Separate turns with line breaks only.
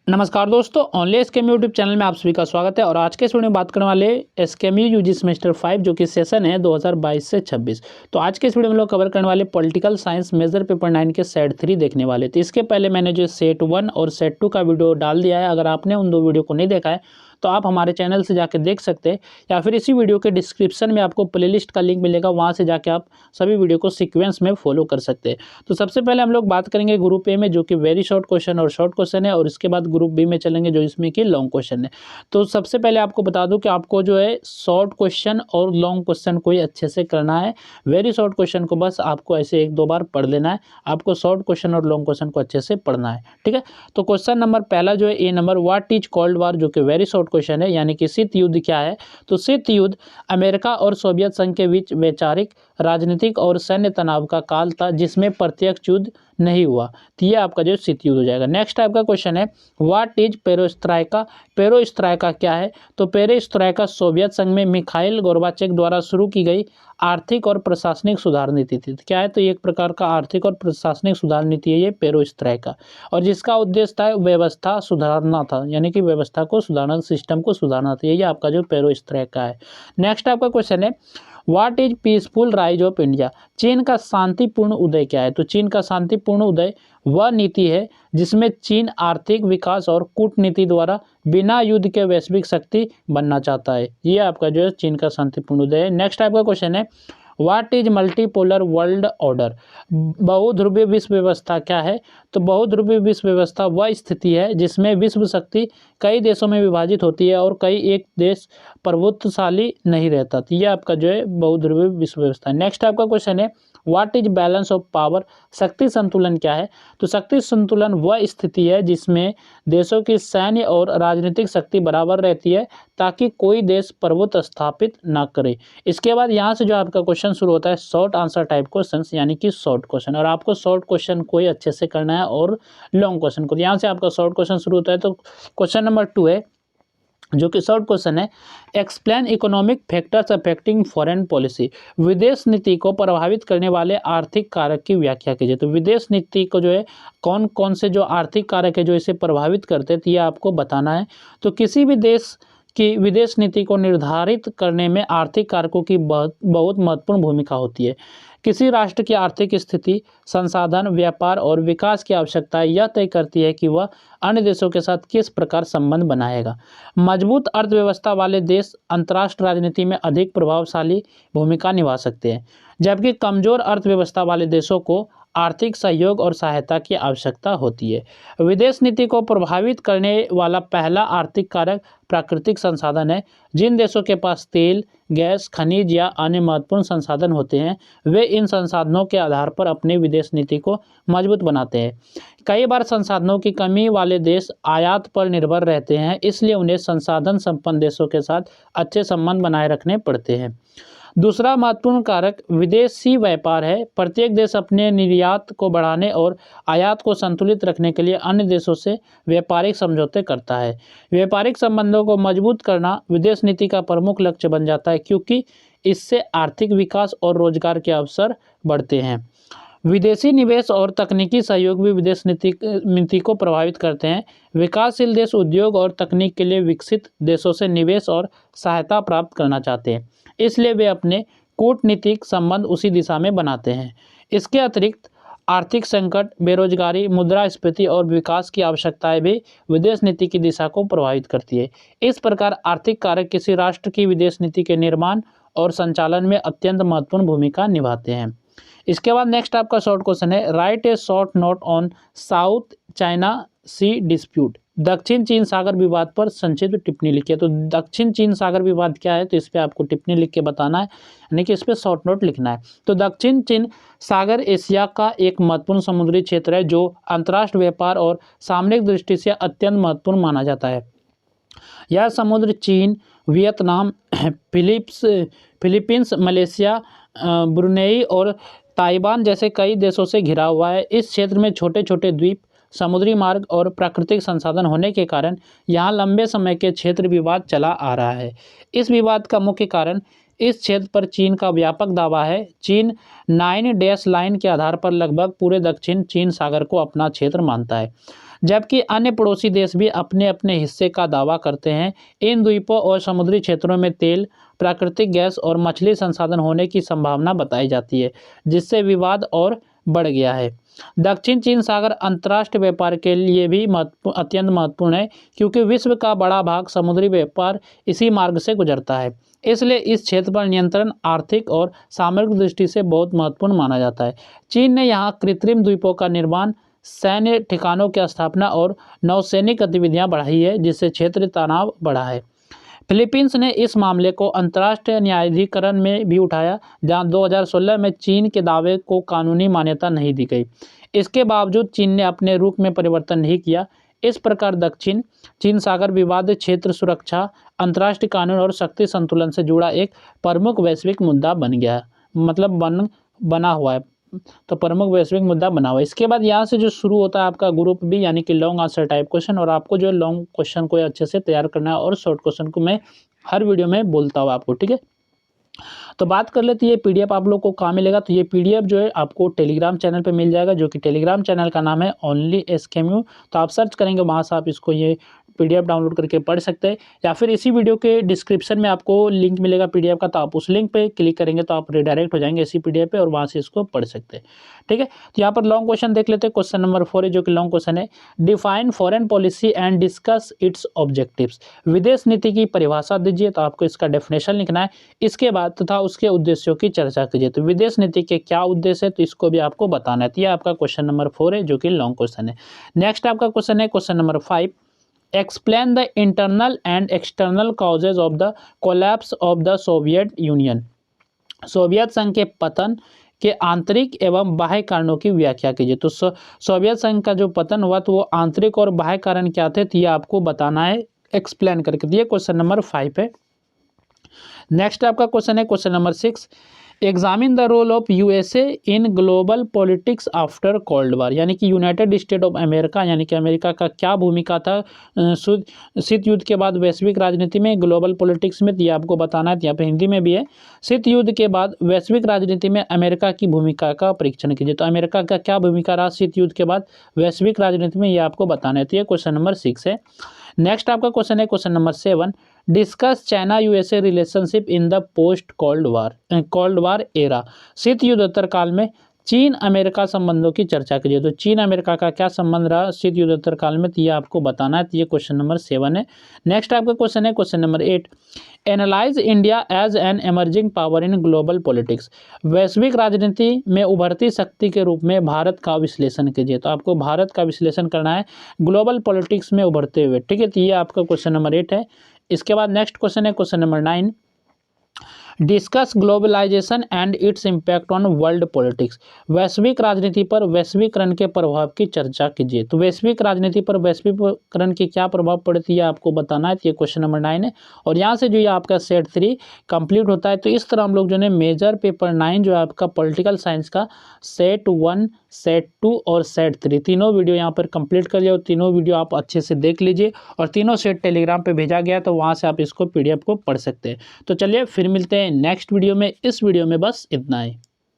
नमस्कार दोस्तों, only SKM YouTube channel में आप सभी का स्वागत है। और आज के इस वीडियो में बात करने वाले एसकेएम यूजी सेमेस्टर 5 जो कि सेशन है 2022 से 26। तो आज के इस वीडियो में लोग कवर करने वाले पॉलिटिकल साइंस मेजर पेपर 9 के सेट 3 देखने वाले। तो इसके पहले मैंने जो सेट 1 और सेट 2 का वीडियो डाल दिया है। अगर आपने उन दो वीडियो को नहीं देखा है तो आप हमारे चैनल से जाकर देख सकते हैं, या फिर इसी वीडियो के डिस्क्रिप्शन में आपको प्लेलिस्ट का लिंक मिलेगा, वहाँ से जाके आप सभी वीडियो को सीक्वेंस में फॉलो कर सकते हैं। तो सबसे पहले हम लोग बात करेंगे ग्रुप ए में, जो कि वेरी शॉर्ट क्वेश्चन और शॉर्ट क्वेश्चन है, और इसके बाद ग्रुप बी में चलेंगे जो इसमें कि लॉन्ग क्वेश्चन है। तो सबसे पहले आपको बता दूं कि आपको जो है शॉर्ट क्वेश्चन और लॉन्ग क्वेश्चन को ही अच्छे से करना है। वेरी शॉर्ट क्वेश्चन को बस आपको ऐसे एक दो बार पढ़ लेना है, आपको शॉर्ट क्वेश्चन और लॉन्ग क्वेश्चन को अच्छे से पढ़ना है, ठीक है। तो क्वेश्चन नंबर पहला जो है a number, what is cold war, जो कि वेरी शॉर्ट क्वेश्चन है, यानी कि शीत युद्ध क्या है। तो शीत युद्ध अमेरिका और सोवियत संघ के बीच वैचारिक, राजनीतिक और सैन्य तनाव का काल था, जिसमें प्रत्यक्ष युद्ध नहीं हुआ। तो ये आपका जो शीत युद्ध हो जाएगा। नेक्स्ट आपका क्वेश्चन है व्हाट इज पेरोस्त्राइका। पेरोस्त्राइका क्या है। तो पेरोस्त्राइका सोवियत संघ में मिखाइल गोर्बाचेव द्वारा शुरू की गई आर्थिक और प्रशासनिक सुधार नीति थी। क्या है, तो एक प्रकार का आर्थिक और प्रशासनिक सुधार नीति है ये पेरोस्त्राइका, और जिसका उद्देश्य था व्यवस्था सुधारना था, यानी कि व्यवस्था को सुधारना, सिस्टम को सुधारना था। ये आपका जो पेरोस्त्राइका है। नेक्स्ट आपका क्वेश्चन है what is peaceful rise of India. चीन का शांतिपूर्ण उदय क्या है। तो चीन का शांतिपूर्ण उदय वह नीति है जिसमें चीन आर्थिक विकास और कूटनीति द्वारा बिना युद्ध के वैश्विक शक्ति बनना चाहता है। ये आपका जो है चीन का शांतिपूर्ण उदय है। नेक्स्ट आपका क्वेश्चन है what is multipolar world order. बहुध्रुवीय विश्व व्यवस्था क्या है। तो बहुध्रुवीय विश्व व्यवस्था वह स्थिति है जिसमें विश्व शक्ति कई देशों में विभाजित होती है और कई एक देश प्रभुत्वशाली नहीं रहता। तो ये आपका जो है बहुध्रुवीय विश्व व्यवस्था। नेक्स्ट आपका क्वेश्चन है what is balance of power. शक्ति संतुलन क्या है। तो शक्ति संतुलन वह स्थिति है जिसमें देशों की सैन्य और राजनीतिक शक्ति बराबर रहती है, ताकि कोई देश प्रभुत्व स्थापित ना करे। इसके बाद यहाँ से जो आपका क्वेश्चन शुरू होता है शॉर्ट आंसर टाइप क्वेश्चन, यानी कि शॉर्ट क्वेश्चन, और आपको शॉर्ट क्वेश्चन को ही अच्छे से करना है और लॉन्ग क्वेश्चन को। यहाँ से आपका शॉर्ट क्वेश्चन शुरू होता है। तो क्वेश्चन नंबर 2 है जो कि शॉर्ट क्वेश्चन है explain economic factors affecting foreign policy. विदेश नीति को प्रभावित करने वाले आर्थिक कारक की व्याख्या कीजिए। तो विदेश नीति को जो है कौन कौन से जो आर्थिक कारक है जो इसे प्रभावित करते हैं, तो ये आपको बताना है। तो किसी भी देश की विदेश नीति को निर्धारित करने में आर्थिक कारकों की बहुत महत्वपूर्ण भूमिका होती है। किसी राष्ट्र की आर्थिक स्थिति, संसाधन, व्यापार और विकास की आवश्यकताएं यह तय करती है कि वह अन्य देशों के साथ किस प्रकार संबंध बनाएगा। मजबूत अर्थव्यवस्था वाले देश अंतर्राष्ट्रीय राजनीति में अधिक प्रभावशाली भूमिका निभा सकते हैं, जबकि कमजोर अर्थव्यवस्था वाले देशों को आर्थिक सहयोग और सहायता की आवश्यकता होती है। विदेश नीति को प्रभावित करने वाला पहला आर्थिक कारक प्राकृतिक संसाधन है। जिन देशों के पास तेल, गैस, खनिज या अन्य महत्वपूर्ण संसाधन होते हैं, वे इन संसाधनों के आधार पर अपनी विदेश नीति को मजबूत बनाते हैं। कई बार संसाधनों की कमी वाले देश आयात पर निर्भर रहते हैं, इसलिए उन्हें संसाधन संपन्न देशों के साथ अच्छे संबंध बनाए रखने पड़ते हैं। दूसरा महत्वपूर्ण कारक विदेशी व्यापार है। प्रत्येक देश अपने निर्यात को बढ़ाने और आयात को संतुलित रखने के लिए अन्य देशों से व्यापारिक समझौते करता है। व्यापारिक संबंधों को मजबूत करना विदेश नीति का प्रमुख लक्ष्य बन जाता है, क्योंकि इससे आर्थिक विकास और रोजगार के अवसर बढ़ते हैं। विदेशी निवेश और तकनीकी सहयोग भी विदेश नीति को प्रभावित करते हैं। विकासशील देश उद्योग और तकनीक के लिए विकसित देशों से निवेश और सहायता प्राप्त करना चाहते हैं, इसलिए वे अपने कूटनीतिक संबंध उसी दिशा में बनाते हैं। इसके अतिरिक्त आर्थिक संकट, बेरोजगारी, मुद्रास्फीति और विकास की आवश्यकताएं भी विदेश नीति की दिशा को प्रभावित करती है। इस प्रकार आर्थिक कारक किसी राष्ट्र की विदेश नीति के निर्माण और संचालन में अत्यंत महत्वपूर्ण भूमिका निभाते हैं। इसके बाद नेक्स्ट आपका शॉर्ट क्वेश्चन है write a short note on South China Sea dispute. दक्षिण चीन सागर विवाद पर संक्षिप्त टिप्पणी लिखिए। तो दक्षिण चीन सागर विवाद क्या है, तो इस पे आपको टिप्पणी लिख के बताना है, यानी कि इस पे शॉर्ट नोट लिखना है। तो दक्षिण चीन सागर एशिया का एक महत्वपूर्ण समुद्री क्षेत्र है, जो अंतर्राष्ट्रीय व्यापार और सामरिक दृष्टि से अत्यंत महत्वपूर्ण माना जाता है। यह समुद्र चीन, वियतनाम, फिलीपींस, मलेशिया, ब्रुनेई और ताइवान जैसे कई देशों से घिरा हुआ है। इस क्षेत्र में छोटे छोटे द्वीप, समुद्री मार्ग और प्राकृतिक संसाधन होने के कारण यहाँ लंबे समय के क्षेत्र विवाद चला आ रहा है। इस विवाद का मुख्य कारण इस क्षेत्र पर चीन का व्यापक दावा है। चीन 9 डैश लाइन के आधार पर लगभग पूरे दक्षिण चीन सागर को अपना क्षेत्र मानता है। जबकि अन्य पड़ोसी देश भी अपने अपने हिस्से का दावा करते हैं। इन द्वीपों और समुद्री क्षेत्रों में तेल, प्राकृतिक गैस और मछली संसाधन होने की संभावना बताई जाती है, जिससे विवाद और बढ़ गया है। दक्षिण चीन सागर अंतर्राष्ट्रीय व्यापार के लिए भी अत्यंत महत्वपूर्ण है, क्योंकि विश्व का बड़ा भाग समुद्री व्यापार इसी मार्ग से गुजरता है। इसलिए इस क्षेत्र पर नियंत्रण आर्थिक और सामरिक दृष्टि से बहुत महत्वपूर्ण माना जाता है। चीन ने यहाँ कृत्रिम द्वीपों का निर्माण, सैन्य ठिकानों की स्थापना और नौसैनिक गतिविधियां बढ़ाई है, जिससे क्षेत्रीय तनाव बढ़ा है। फिलीपींस ने इस मामले को अंतर्राष्ट्रीय न्यायाधिकरण में भी उठाया, जहां 2016 में चीन के दावे को कानूनी मान्यता नहीं दी गई। इसके बावजूद चीन ने अपने रुख में परिवर्तन नहीं किया। इस प्रकार दक्षिण चीन सागर विवाद क्षेत्र सुरक्षा, अंतर्राष्ट्रीय कानून और शक्ति संतुलन से जुड़ा एक प्रमुख वैश्विक मुद्दा बन गया, मतलब बना हुआ है। तो प्रमुख वैश्विक मुद्दा बना हुआ है। इसके बाद यहाँ से जो शुरू होता है आपका ग्रुप बी, यानी कि लॉन्ग आंसर टाइप क्वेश्चन, और आपको जो लॉन्ग क्वेश्चन को अच्छे से तैयार करना है और शॉर्ट क्वेश्चन को मैं हर वीडियो में बोलता हूँ आपको, ठीक है। तो बात कर लेते हैं ये पीडीएफ आप लोग को कहाँ मिलेगा। तो ये पीडीएफ जो है आपको टेलीग्राम चैनल पे मिल जाएगा, जो कि टेलीग्राम चैनल का नाम है ओनली एसकेएमयू। तो आप सर्च करेंगे, वहाँ से आप इसको ये पीडीएफ डाउनलोड करके पढ़ सकते हैं, या फिर इसी वीडियो के डिस्क्रिप्शन में आपको लिंक मिलेगा पीडीएफ का, तो आप उस लिंक पे क्लिक करेंगे तो आप रिडायरेक्ट हो जाएंगे इसी पीडीएफ पे और वहाँ से इसको पढ़ सकते हैं, ठीक है। तो यहाँ पर लॉन्ग क्वेश्चन देख लेते हैं। क्वेश्चन नंबर 4 है, जो कि लॉन्ग क्वेश्चन है। Define foreign policy and discuss it's objectives. विदेश नीति की परिभाषा दीजिए, तो आपको इसका डेफिनेशन लिखना है। इसके बाद तथा उसके उद्देश्यों की चर्चा कीजिए। तो विदेश नीति के क्या उद्देश्य है, तो इसको भी आपको बताना है। तो यह आपका क्वेश्चन नंबर 4 है, जो कि लॉन्ग क्वेश्चन है। नेक्स्ट आपका क्वेश्चन है question number 5। Explain the internal and external causes of the collapse of the Soviet union. Soviet संघ के पतन के आंतरिक एवं बाह्य कारणों की व्याख्या कीजिए। तो सोवियत संघ का जो पतन हुआ तो वो आंतरिक और बाह्य कारण क्या थे, तो ये आपको बताना है एक्सप्लेन करके। दिए क्वेश्चन नंबर 5 है। नेक्स्ट आपका क्वेश्चन है question number 6। Examine the role of USA in global politics after cold war, यानी कि यूनाइटेड स्टेट ऑफ अमेरिका, यानी कि अमेरिका का क्या भूमिका था शीत युद्ध के बाद वैश्विक राजनीति में, ग्लोबल पॉलिटिक्स में। ये आपको बताना है, यहाँ पे हिंदी में भी है। शीत युद्ध के बाद वैश्विक राजनीति में अमेरिका की भूमिका का परीक्षण कीजिए। तो अमेरिका का क्या भूमिका रहा शीत युद्ध के बाद वैश्विक राजनीति में, ये आपको बताना है। तो ये क्वेश्चन नंबर 6 है। नेक्स्ट आपका क्वेश्चन है question number 7। Discuss China USA relationship in the post cold war era. शीत युद्धोत्तर काल में चीन अमेरिका संबंधों की चर्चा कीजिए। तो चीन अमेरिका का क्या संबंध रहा शीत युद्धोत्तर काल में, तो ये आपको बताना है। तो ये क्वेश्चन नंबर 7 है। नेक्स्ट आपका क्वेश्चन है question number 8। Analyse India as an emerging power in global politics. वैश्विक राजनीति में उभरती शक्ति के रूप में भारत का विश्लेषण कीजिए। तो आपको भारत का विश्लेषण करना है ग्लोबल पॉलिटिक्स में उभरते हुए, ठीक है। तो ये आपका क्वेश्चन नंबर 8 है। इसके बाद नेक्स्ट क्वेश्चन है question number 9। Discuss globalisation and its impact on world politics. वैश्विक राजनीति पर वैश्वीकरण के प्रभाव की चर्चा कीजिए। तो वैश्विक राजनीति पर वैश्वीकरण की क्या प्रभाव पड़ती है आपको बताना है। तो ये क्वेश्चन नंबर 9 है। और यहाँ से जो ये आपका सेट 3 कंप्लीट होता है। तो इस तरह हम लोग जो है मेजर पेपर 9 जो है आपका पॉलिटिकल साइंस का सेट 1, सेट 2 और सेट 3 तीनों वीडियो यहाँ पर कंप्लीट कर लिया। और तीनों वीडियो आप अच्छे से देख लीजिए, और तीनों सेट टेलीग्राम पे भेजा गया, तो वहाँ से आप इसको पीडीएफ को पढ़ सकते हैं। तो चलिए फिर मिलते हैं नेक्स्ट वीडियो में। इस वीडियो में बस इतना ही।